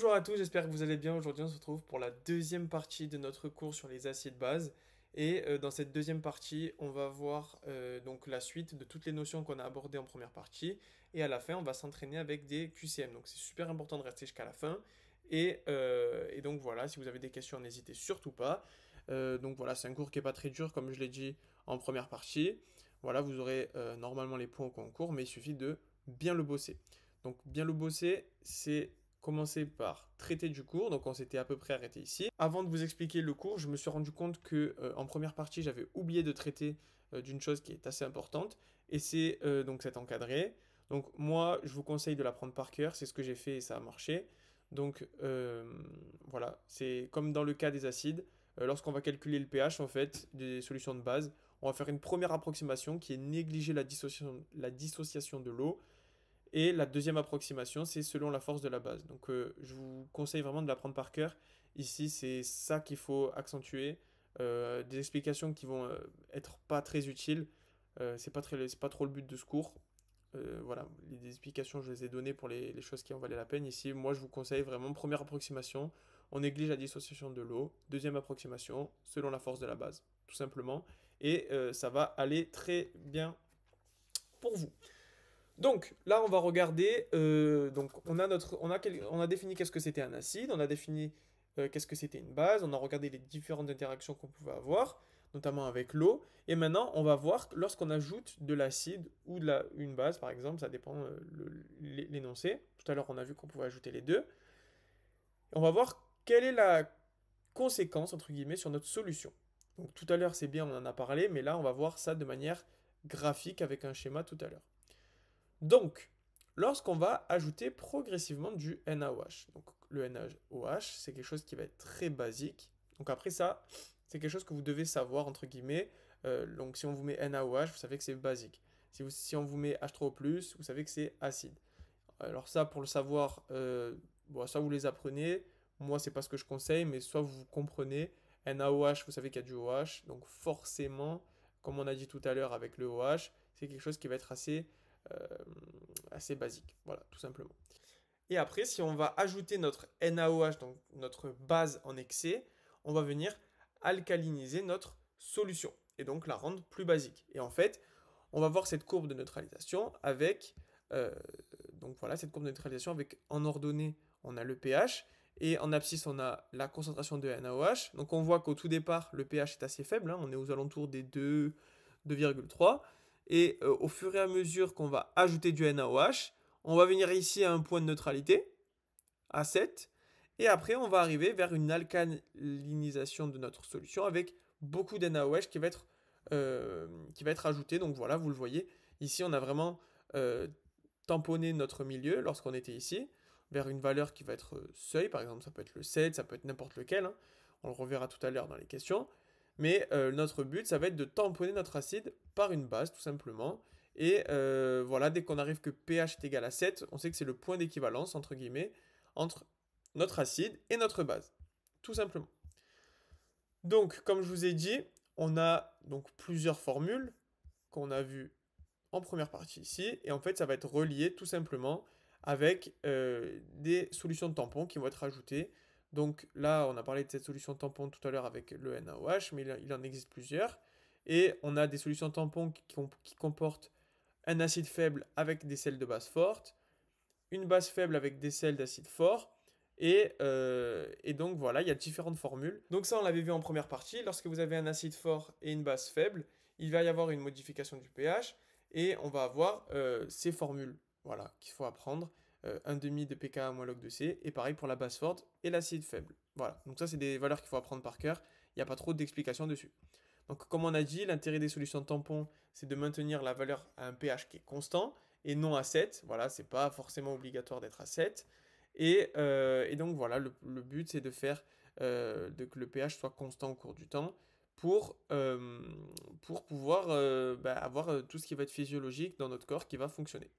Bonjour à tous, j'espère que vous allez bien. Aujourd'hui, on se retrouve pour la deuxième partie de notre cours sur les aciers de base. Et dans cette deuxième partie, on va voir donc la suite de toutes les notions qu'on a abordées en première partie. Et à la fin, on va s'entraîner avec des QCM. Donc c'est super important de rester jusqu'à la fin. Et donc voilà, si vous avez des questions, n'hésitez surtout pas. Donc voilà, c'est un cours qui n'est pas très dur, comme je l'ai dit en première partie. Voilà, vous aurez normalement les points au concours, mais il suffit de bien le bosser. Donc bien le bosser, c'est commencer par traiter du cours, donc on s'était à peu près arrêté ici. Avant de vous expliquer le cours, je me suis rendu compte que en première partie, j'avais oublié de traiter d'une chose qui est assez importante, et c'est donc cet encadré. Donc moi, je vous conseille de l'apprendre par cœur, c'est ce que j'ai fait et ça a marché. Donc voilà, c'est comme dans le cas des acides, lorsqu'on va calculer le pH en fait des solutions de base, on va faire une première approximation qui est négliger la dissociation de l'eau. Et la deuxième approximation, c'est selon la force de la base. Donc je vous conseille vraiment de l'apprendre par cœur. Ici, c'est ça qu'il faut accentuer. Des explications qui vont être pas très utiles. C'est pas trop le but de ce cours. Voilà, les explications, je les ai données pour les choses qui en valaient la peine. Ici, moi, je vous conseille vraiment, première approximation, on néglige la dissociation de l'eau. Deuxième approximation, selon la force de la base, tout simplement. Et ça va aller très bien pour vous. Donc là, on va regarder. Donc on a défini qu'est-ce que c'était un acide, on a défini qu'est-ce que c'était une base, on a regardé les différentes interactions qu'on pouvait avoir, notamment avec l'eau. Et maintenant, on va voir lorsqu'on ajoute de l'acide ou une base, par exemple, ça dépend l'énoncé. Tout à l'heure, on a vu qu'on pouvait ajouter les deux. On va voir quelle est la conséquence entre guillemets sur notre solution. Donc tout à l'heure, c'est bien, on en a parlé, mais là, on va voir ça de manière graphique avec un schéma tout à l'heure. Donc, lorsqu'on va ajouter progressivement du NaOH, donc le NaOH, c'est quelque chose qui va être très basique. Donc après ça, c'est quelque chose que vous devez savoir, entre guillemets. Donc si on vous met NaOH, vous savez que c'est basique. Si on vous met H3O+, vous savez que c'est acide. Alors ça, pour le savoir, bon, ça vous les apprenez. Moi, c'est pas ce que je conseille, mais soit vous comprenez. NaOH, vous savez qu'il y a du OH, donc forcément, comme on a dit tout à l'heure avec le OH, c'est quelque chose qui va être euh, assez basique. Voilà, tout simplement. Et après, si on va ajouter notre NaOH, donc notre base en excès, on va venir alcaliniser notre solution et donc la rendre plus basique. Et en fait, on va voir cette courbe de neutralisation avec, euh, donc voilà, cette courbe de neutralisation avec en ordonnée, on a le pH et en abscisse, on a la concentration de NaOH. Donc on voit qu'au tout départ, le pH est assez faible, hein, on est aux alentours des 2, 2,3. Et au fur et à mesure qu'on va ajouter du NaOH, on va venir ici à un point de neutralité, à 7, et après on va arriver vers une alcalinisation de notre solution avec beaucoup d'NaOH qui va être ajouté. Donc voilà, vous le voyez, ici on a vraiment tamponné notre milieu lorsqu'on était ici, vers une valeur qui va être seuil, par exemple ça peut être le 7, ça peut être n'importe lequel, hein. On le reverra tout à l'heure dans les questions. Mais notre but, ça va être de tamponner notre acide par une base, tout simplement. Et voilà, dès qu'on arrive que pH est égal à 7, on sait que c'est le point d'équivalence, entre guillemets, entre notre acide et notre base. Tout simplement. Donc, comme je vous ai dit, on a donc plusieurs formules qu'on a vues en première partie ici. Et en fait, ça va être relié tout simplement avec des solutions de tampon qui vont être ajoutées. Donc là, on a parlé de cette solution tampon tout à l'heure avec le NaOH, mais il en existe plusieurs. Et on a des solutions tampons qui comportent un acide faible avec des sels de base forte, une base faible avec des sels d'acide fort. Et donc voilà, il y a différentes formules. Donc ça, on l'avait vu en première partie. Lorsque vous avez un acide fort et une base faible, il va y avoir une modification du pH et on va avoir ces formules, voilà, qu'il faut apprendre. 1,5 de pKa moins log de C, et pareil pour la base forte et l'acide faible. Voilà, donc ça c'est des valeurs qu'il faut apprendre par cœur, il n'y a pas trop d'explications dessus. Donc comme on a dit, l'intérêt des solutions tampons, c'est de maintenir la valeur à un pH qui est constant, et non à 7, voilà, c'est pas forcément obligatoire d'être à 7. Et donc voilà, le but c'est de faire que le pH soit constant au cours du temps pour pouvoir avoir tout ce qui va être physiologique dans notre corps qui va fonctionner.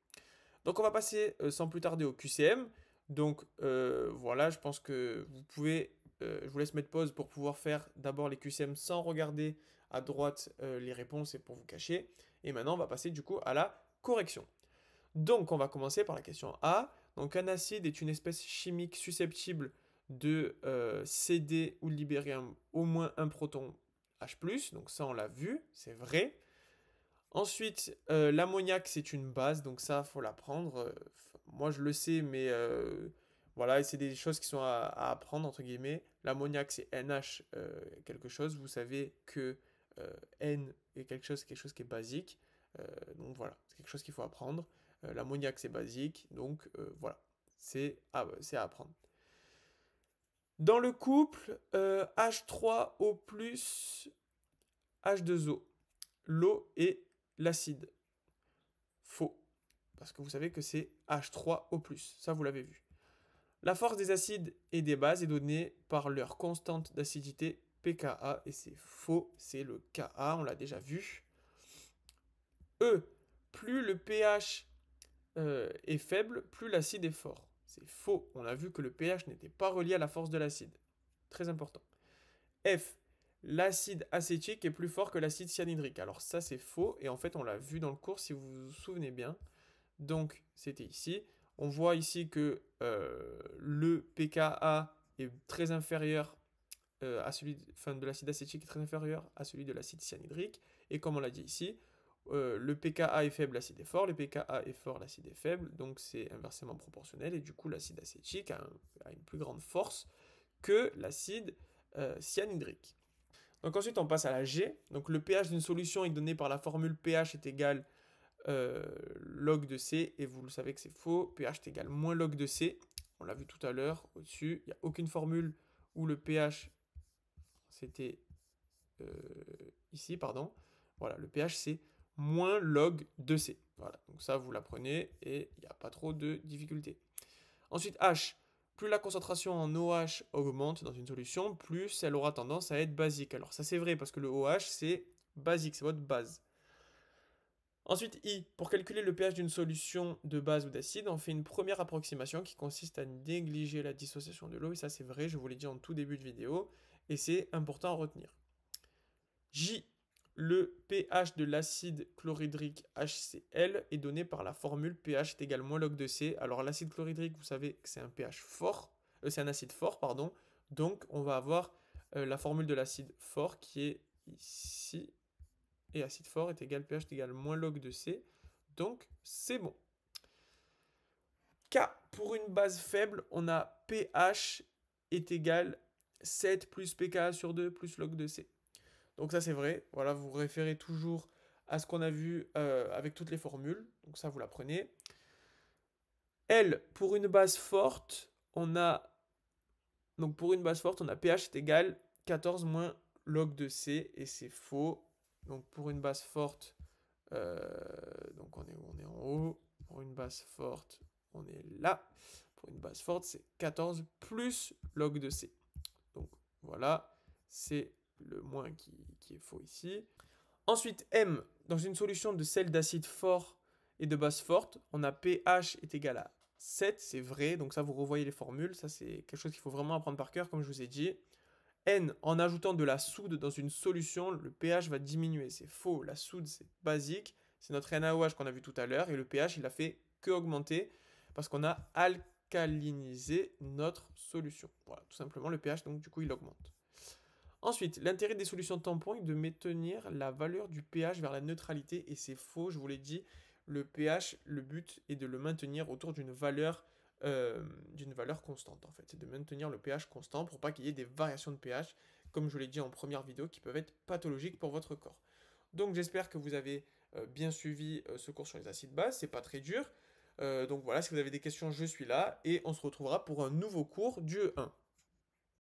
Donc on va passer sans plus tarder au QCM. Donc voilà, je pense que vous pouvez, je vous laisse mettre pause pour pouvoir faire d'abord les QCM sans regarder à droite les réponses et pour vous cacher. Et maintenant on va passer du coup à la correction. Donc on va commencer par la question A. Donc un acide est une espèce chimique susceptible de céder ou de libérer au moins un proton H+, donc ça on l'a vu, c'est vrai. Ensuite, l'ammoniac c'est une base, donc ça faut l'apprendre. Moi je le sais, mais voilà, c'est des choses qui sont à apprendre entre guillemets. L'ammoniac c'est NH quelque chose, vous savez que N est quelque chose qui est basique. Donc voilà, c'est quelque chose qu'il faut apprendre. L'ammoniac c'est basique, donc voilà, c'est à apprendre. Dans le couple, H3O+, H2O, l'eau et l'acide. Faux, parce que vous savez que c'est H3O+, ça vous l'avez vu. La force des acides et des bases est donnée par leur constante d'acidité pKa, et c'est faux, c'est le Ka, on l'a déjà vu. E, plus le pH est faible, plus l'acide est fort. C'est faux, on a vu que le pH n'était pas relié à la force de l'acide. Très important. F, l'acide acétique est plus fort que l'acide cyanhydrique. Alors ça c'est faux, et en fait on l'a vu dans le cours si vous vous souvenez bien. Donc c'était ici. On voit ici que le pKa est très inférieur à celui de l'acide acétique, est très inférieur à celui de l'acide cyanhydrique. Et comme on l'a dit ici, le pKa est faible, l'acide est fort, le pKa est fort, l'acide est faible, donc c'est inversement proportionnel, et du coup l'acide acétique a une plus grande force que l'acide cyanhydrique. Donc ensuite on passe à la G, donc le pH d'une solution est donné par la formule pH est égal log de C, et vous le savez que c'est faux, pH est égal moins log de C, on l'a vu tout à l'heure au-dessus, il n'y a aucune formule où le pH c'était ici, pardon, voilà, le pH c'est moins log de C, voilà, donc ça vous l'apprenez et il n'y a pas trop de difficultés. Ensuite H, plus la concentration en OH augmente dans une solution, plus elle aura tendance à être basique. Alors ça c'est vrai parce que le OH c'est basique, c'est votre base. Ensuite, I, pour calculer le pH d'une solution de base ou d'acide, on fait une première approximation qui consiste à négliger la dissociation de l'eau, et ça c'est vrai, je vous l'ai dit en tout début de vidéo, et c'est important à retenir. J, le pH de l'acide chlorhydrique HCl est donné par la formule pH est égal moins log de C. Alors l'acide chlorhydrique, vous savez que c'est un pH fort, c'est un acide fort, pardon, donc on va avoir la formule de l'acide fort qui est ici, et acide fort est égal pH est égal moins log de C, donc c'est bon. K, pour une base faible, on a pH est égal 7 plus pKa sur 2 plus log de C. Donc ça c'est vrai, voilà, vous référez toujours à ce qu'on a vu avec toutes les formules, donc ça vous l'apprenez. L, pour une base forte, on a pH est égal 14 moins log de C, et c'est faux. Donc pour une base forte, donc on est en haut. Pour une base forte, on est là. Pour une base forte, c'est 14 plus log de C. Donc voilà, c'est le moins qui est faux ici. Ensuite, M, dans une solution de sel d'acide fort et de base forte, on a pH est égal à 7, c'est vrai, donc ça vous revoyez les formules, ça c'est quelque chose qu'il faut vraiment apprendre par cœur comme je vous ai dit. N, en ajoutant de la soude dans une solution, le pH va diminuer. C'est faux, la soude c'est basique, c'est notre NaOH qu'on a vu tout à l'heure, et le pH il a fait que augmenter parce qu'on a alcalinisé notre solution. Voilà, tout simplement le pH donc du coup il augmente. Ensuite, l'intérêt des solutions tampons est de maintenir la valeur du pH vers la neutralité, et c'est faux, je vous l'ai dit, le pH, le but est de le maintenir autour d'une valeur constante en fait, c'est de maintenir le pH constant pour pas qu'il y ait des variations de pH, comme je vous l'ai dit en première vidéo, qui peuvent être pathologiques pour votre corps. Donc j'espère que vous avez bien suivi ce cours sur les acides bases, c'est pas très dur. Donc voilà, si vous avez des questions, je suis là, et on se retrouvera pour un nouveau cours du E1.